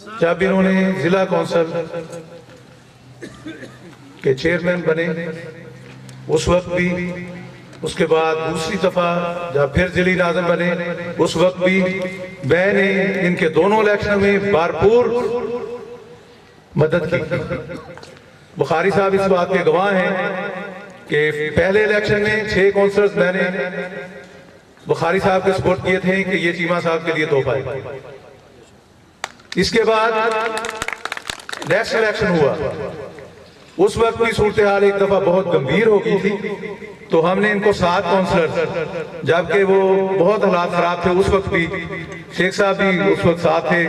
जब इन्होंने जिला कौंसिल के चेयरमैन बने उस वक्त भी, उसके बाद दूसरी दफा जब फिर जिली नाज़िम बने उस वक्त भी मैंने इनके दोनों इलेक्शन में भरपूर मदद की। बुखारी साहब इस बात के गवाह हैं कि पहले इलेक्शन में 6 काउंसलर्स मैंने बुखारी साहब के सपोर्ट किए थे कि ये चीमा साहब के लिए तोहफा है। इसके बाद नेक्स्ट इलेक्शन हुआ, उस वक्त की सूरत हाल एक दफा बहुत गंभीर हो गई थी, तो हमने इनको 7 काउंसलर, जबकि वो बहुत हालात खराब थे उस वक्त भी, शेख साहब भी उस वक्त साथ थे,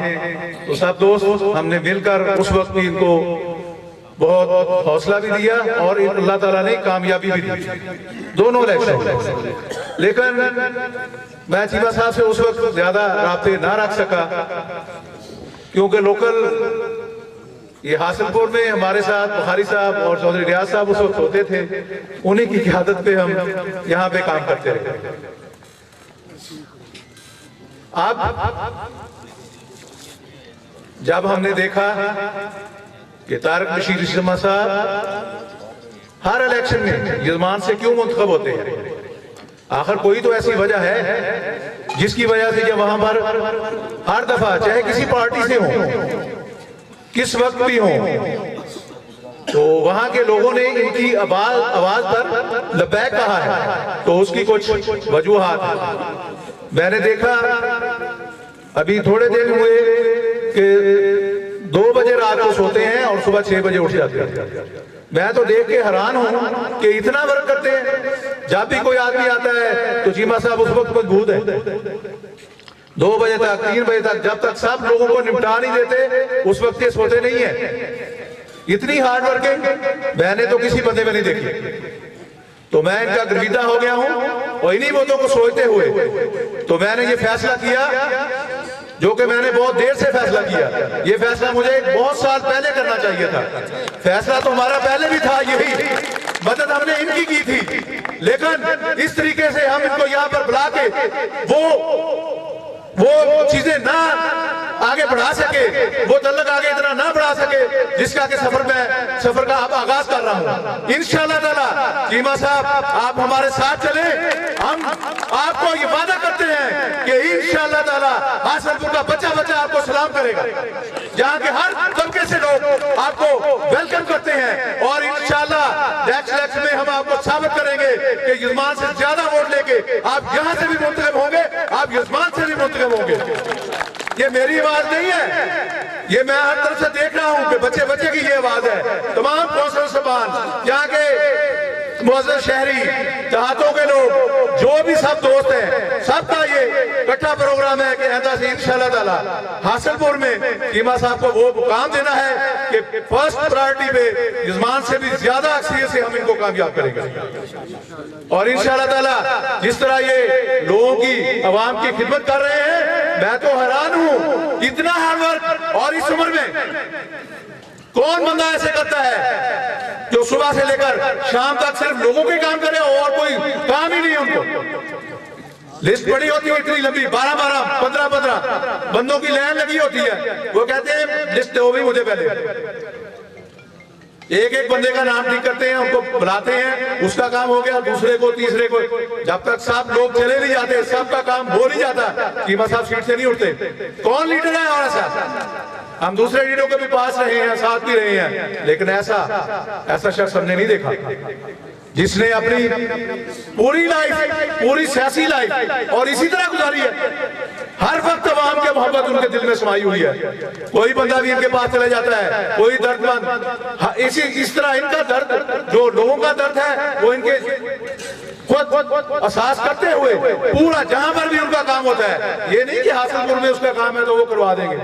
तो सब दोस्त हमने मिलकर उस वक्त भी इनको बहुत हौसला भी दिया और अल्लाह ताला ने कामयाबी भी दी दोनों इलेक्शन। लेकिन मैं चीमा साहब से उस वक्त ज्यादा राब्ते ना रख सका, क्योंकि लोकल ये हासिलपुर में हमारे साथ बुखारी साहब और चौधरी रियाज साहब उस वक्त होते थे, उन्हीं की क़यादत पे हम यहाँ पे काम करते रहे। अब जब हमने देखा कि तारक बशीर शर्मा साहब हर इलेक्शन में यजमान से क्यों मुंतखब होते हैं, आखिर कोई तो ऐसी वजह है जिसकी वजह से ये वहां पर हर दफा चाहे किसी पार्टी से हो, किस वक्त भी हो, तो वहां के लोगों ने इनकी आवाज पर लब्बैक कहा है, तो उसकी कुछ वजूहात है। मैंने देखा अभी थोड़े दिन हुए कि 2 बजे रात को सोते हैं और सुबह 6 बजे उठ जाते हैं। मैं तो देख के हैरान हूं कि इतना वर्क करते हैं। जब भी कोई आदमी आता है तो चीमा साहब उस वक्त मजबूत है, 2 बजे तक 3 बजे तक, जब तक सब लोगों को निपटा नहीं देते उस वक्त ये सोते नहीं है। इतनी हार्ड वर्किंग मैंने तो किसी बंदे में नहीं देखी। तो मैं इनका गर्विदा हो गया हूं और इन्हीं बातों को सोचते हुए तो मैंने ये फैसला किया, जो कि मैंने बहुत देर से फैसला किया। ये फैसला मुझे बहुत साल पहले करना चाहिए था। फैसला तो हमारा पहले भी था, यही मदद हमने इनकी की थी, लेकिन इस तरीके से हम इनको यहाँ पर बुला के वो चीजें ना आगे बढ़ा सके, वो तल्लक आगे इतना ना बढ़ा सके जिसका कि सफर का अब आगाज कर रहा हूँ। इंशाअल्लाह ताला चीमा साहब आप हमारे साथ चले, हम आपको ये वादा करते हैं कि इंशाअल्लाह ताला हासिलपुर का बच्चा बच्चा आपको सलाम करेगा, जहाँ के हर तबके से लोग आपको वेलकम करते हैं। और इंशाअल्लाह नेक्स्ट इलेक्शन में हम आपको साबित करेंगे कि यजमान से ज्यादा वोट लेके आप यहाँ से भी मुंतखब होंगे, आप यजमान से भी मुंतखब होंगे। ये मेरी आवाज नहीं है, ये मैं हर तरफ से देख रहा हूं कि बच्चे बच्चे की ये आवाज है। तमाम कौंसल सबान, यहाँ के मुअज़्ज़ज़ शहरी, देहातों के लोग, जो भी सब दोस्त हैं, सबका ये इकट्ठा प्रोग्राम है कि ऐसा से इंशाअल्लाह ताला हासिलपुर में चीमा साहब को वो मुकाम देना है कि फर्स्ट प्रायोरिटी पे यजमान से भी ज्यादा अक्सरियत से हम इनको कामयाब करेंगे। और इंशाअल्लाह ताला जिस तरह ये लोगों की, आवाम की खिदमत कर रहे हैं, मैं तो हैरान हूं, इतना हार्ड वर्क। और इस उम्र में कौन बंदा ऐसे करता है जो सुबह से लेकर शाम तक सिर्फ लोगों के काम करे और कोई काम ही नहीं है उनको। लिस्ट बड़ी होती है इतनी लंबी, 12-12, 15-15 बंदों की लाइन लगी होती है। वो कहते हैं लिस्ट दो भी मुझे पहले, एक एक बंदे का नाम ठीक करते हैं, उनको बुलाते हैं, उसका काम हो गया, दूसरे को, तीसरे को, जब तक सब लोग चले नहीं जाते, सबका काम हो नहीं जाता, चीमा साहब सीट से नहीं उठते। कौन लीडर है और ऐसा? हम दूसरे लीडरों के भी पास रहे हैं, साथ भी रहे हैं, लेकिन ऐसा शख्स हमने नहीं देखा जिसने अपनी पूरी लाइफ, पूरी सियासी लाइफ और इसी तरह गुजारी है। हर वक्त अवाम की मोहब्बत उनके दिल में समाई हुई है। कोई बंदा भी इनके पास चले जाता है, कोई दर्दमंद, इस तरह इनका दर्द, जो लोगों का दर्द है, वो इनके खुद एहसास करते हुए पूरा जहां पर भी उनका काम होता है। ये नहीं कि हासिलपुर में उसका काम है तो वो करवा देंगे,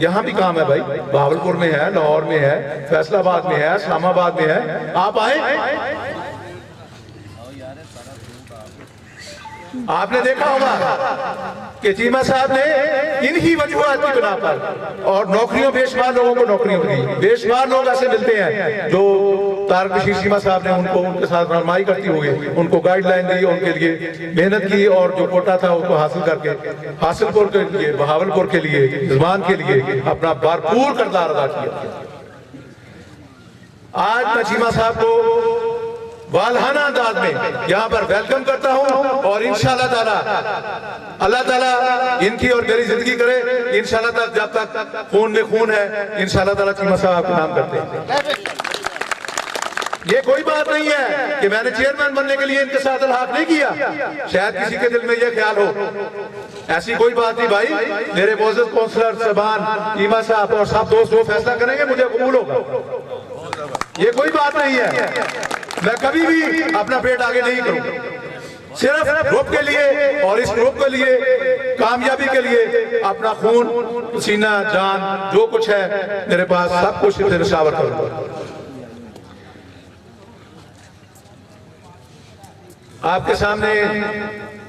यहाँ भी काम है भाई, बहावलपुर में है, लाहौर में है, फैसलाबाद में है, इस्लामाबाद में है। आप आए, आपने देखा होगा कि चीमा साहब ने इन्हीं वजूहात की बिना पर और नौकरियों, बेशुमार लोगों को नौकरियों दी। बेशुमार लोग ऐसे मिलते हैं जो तारक बशीर चीमा साहब ने उनको उनके साथ रहनुमाई करती हुई उनको गाइडलाइन दी, उनके लिए मेहनत की और जो कोटा था उसको हासिल करके हासिलपुर के लिए, बहावलपुर के लिए, रिजवान के लिए अपना भरपूर किरदार अदा किया। आज मैं चीमा साहब को वालहाना अंदाज में यहाँ पर वेलकम करता हूँ और इंशाल्लाह ताला अल्लाह ताला इनकी और मेरी जिंदगी करे। इंशाल्लाह ताला जब तक खून में खून है इंशाल्लाह ताला चीमा साहब आपका नाम करते हैं। ये कोई बात नहीं है कि मैंने चेयरमैन बनने के लिए इनके साथ अलहाक नहीं किया, शायद किसी के दिल में ये ख्याल हो, ऐसी कोई बात नहीं भाई। मेरे मोअज़्ज़ज़ काउंसलर साहबान चीमा साहब और सब दोस्त वो फैसला करेंगे, मुझे कबूल होगा, ये कोई बात नहीं है। मैं कभी भी अपना पेट आगे नहीं करूंगा, सिर्फ ग्रुप के लिए और इस ग्रुप के लिए कामयाबी के लिए अपना खून पसीना जान जो कुछ है मेरे पास सब कुछ निछावर करूंगा। आपके सामने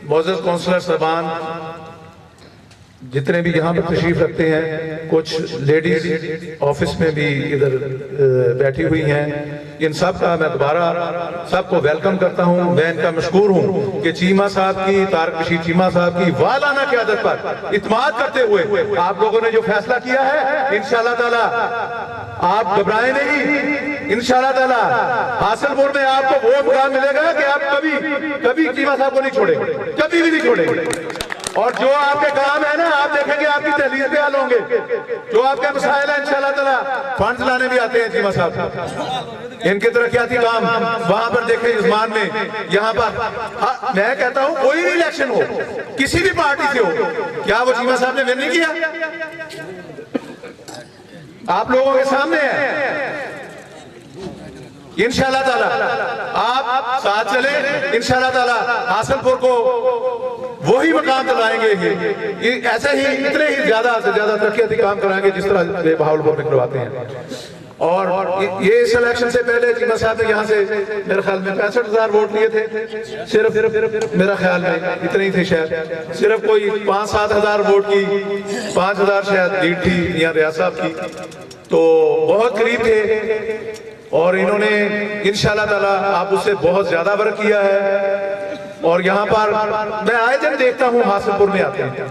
मोअज़्ज़ज़ काउंसलर साहबान जितने भी यहाँ पर तशरीफ रखते हैं, कुछ लेडीज ऑफिस में भी इधर बैठी हुई हैं, इन सब का मैं दोबारा सबको वेलकम करता हूँ। मैं इनका मशकूर हूँ कि चीमा साहब की, तारक बशीर चीमा साहब की वालाना क़यादत पर इत्मीनान करते हुए आप लोगों ने जो फैसला किया है इंशाअल्लाह ताला आप घबराए नहीं। इंशाअल्लाह ताला हासिलपुर में आपको वो मुकाम मिलेगा कि आप कभी चीमा साहब को नहीं छोड़ेंगे, कभी भी नहीं छोड़ेंगे। और जो आपके काम है ना, आप देखेंगे आपकी तहलील पे हल होंगे, जो आपके मसाइल है इंशाअल्लाह ताला फंड लाने भी आते हैं चीमा साहब, इनके तरक्याती काम वहां पर देखें इस्मान में। यहाँ पर मैं कहता हूँ कोई भी इलेक्शन हो किसी भी पार्टी से हो, क्या वो चीमा साहब ने विन नहीं किया? आप लोगों के सामने है। इंशाअल्लाह ताला आप साथ चले, इंशाअल्लाह ताला हासिलपुर को वही मकाम दिलाएंगे, ऐसे ही इतने ही ज्यादा से ज्यादा तरक्याती काम कराएंगे जिस तरह बहावलपुर में करवाते हैं। और ये इस इलेक्शन से पहले चीमा साहब ने यहाँ से मेरे ख्याल में 65,000 वोट लिए थे, सिर्फ मेरा ख्याल में इतने ही थे, शायद सिर्फ कोई 5-7 हजार वोट की 5,000 शायद लीड थी यहाँ रियासत साहब की, तो बहुत करीब थे। और इन्होंने इंशाअल्लाह ताला आप उससे बहुत ज्यादा वर्क किया है। और यहाँ पर मैं आए दिन देखता हूँ हासिलपुर में आते हैं,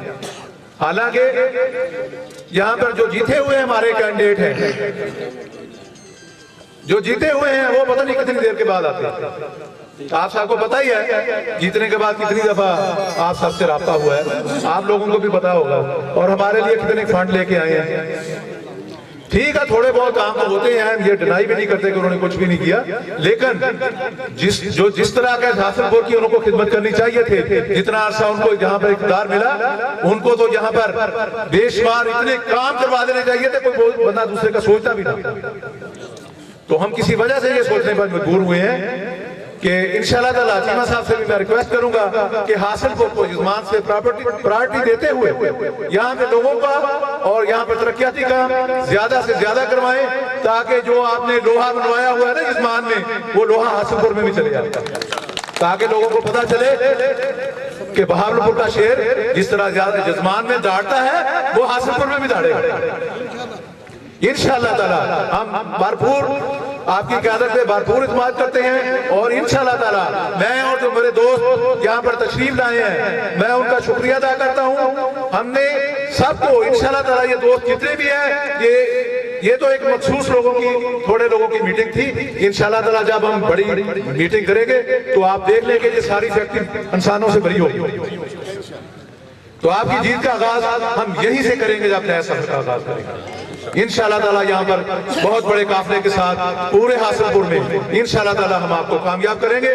हालांकि यहाँ पर जो जीते हुए हमारे कैंडिडेट हैं, जो जीते हुए हैं वो पता नहीं कितनी देर के बाद आते हैं। आप सबको पता ही है जीतने के बाद कितनी दफा आप सबसे राब्ता हुआ है, आप लोगों को भी पता होगा। और हमारे लिए कितने फंड लेके आए हैं। ठीक है, थोड़े बहुत काम तो होते हैं, ये डिनाई भी नहीं करते कि उन्होंने कुछ भी नहीं किया, लेकिन जिस तरह के हासिलपुर की उनको खिदमत करनी चाहिए थे, जितना अरसा उनको यहाँ पर इक़्तिदार मिला, उनको तो यहाँ पर बेशुमार इतने काम करवा देने चाहिए थे, कोई बंदा दूसरे का सोचता भी ना। तो हम किसी वजह से ये सोचने पर मजबूर हुए हैं कि इंशाअल्लाह ताला चीमा साहब से भी मैं रिक्वेस्ट करूंगा कि हासिलपुर को इस्मान से प्रायोरिटी देते हुए यहाँ पे लोगों का और यहाँ पर तरक्याती काम ज्यादा से ज्यादा करवाएं, ताकि जो आपने लोहा बनवाया हुआ है ना इस्मान में, वो लोहा हासिलपुर में भी चले जाए, ताकि लोगों को पता चले कि बहावलपुर का शेर जिस तरह जजमान में दौड़ता है वो हासिलपुर में भी दौड़ेगा। इंशाअल्लाह ताला हम भरपूर आपकी क़यादत पे भरपूर इत्मीनान करते हैं। और इंशाअल्लाह ताला मैं और जो मेरे दोस्त यहाँ पर तशरीफ लाए हैं, मैं उनका शुक्रिया अदा करता हूँ। हमने सबको इंशाअल्लाह ताला, ये दोस्त जितने भी हैं, ये तो एक मखसूस लोगों की, थोड़े लोगों की मीटिंग थी। इंशाअल्लाह ताला जब हम बड़ी मीटिंग करेंगे तो आप देख लेंगे ये सारी फैक्ट्री इंसानों से भरी होगी। तो आपकी जीत का आगाज हम यहीं से करेंगे जब नया सफर का आगाज करेंगे इंशाअल्लाह ताला। यहाँ पर बहुत बड़े काफले के साथ पूरे हासिलपुर में इंशाअल्लाह ताला हम आपको कामयाब करेंगे।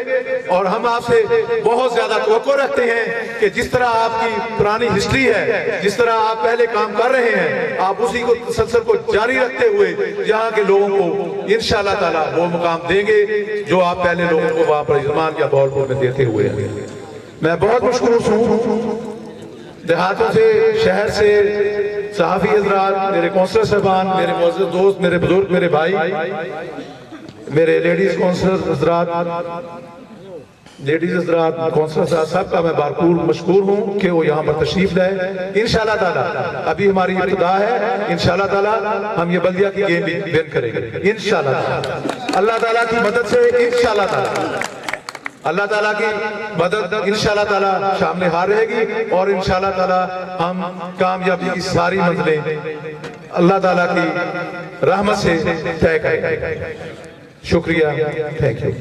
और हम आपसे बहुत ज्यादा तवक्को रखते हैं कि जिस तरह आपकी पुरानी हिस्ट्री है, जिस तरह आप पहले काम कर रहे हैं, आप उसी को तसलसल को जारी रखते हुए यहाँ के लोगों को इंशाअल्लाह ताला वो मुकाम देंगे जो आप पहले लोगों को वहाँ पर इस्मान या बहावलपुर में देते हुए हैं। मैं बहुत मशकूर हूँ देहातों से, शहर से, सहाफ़ी हज़रात, मेरे काउंसलर साहबान, मेरे मुअज़्ज़ज़ दोस्त, मेरे बुजुर्ग, मेरे भाई, मेरे लेडीज काउंसलर हज़रात, लेडीज हजरात, कौंसलर साहब सबका मैं बारपूर मशकूर हूँ कि वो यहाँ पर तशरीफ लाए। इंशाल्लाह ताला अभी हमारी इब्तिदा है, इंशाल्लाह ताला हम ये बल्दिया की गेम भी विन करेंगे इंशाल्लाह ताला। अल्लाह ताला की मदद से इंशाल्लाह ताला, अल्लाह ताला की मदद इंशाल्लाह ताला सामने हार रहेगी और इंशाल्लाह ताला हम कामयाबी की सारी मंजिलें अल्लाह ताला की रहमत से तय करेंगे। शुक्रिया, थैंक यू।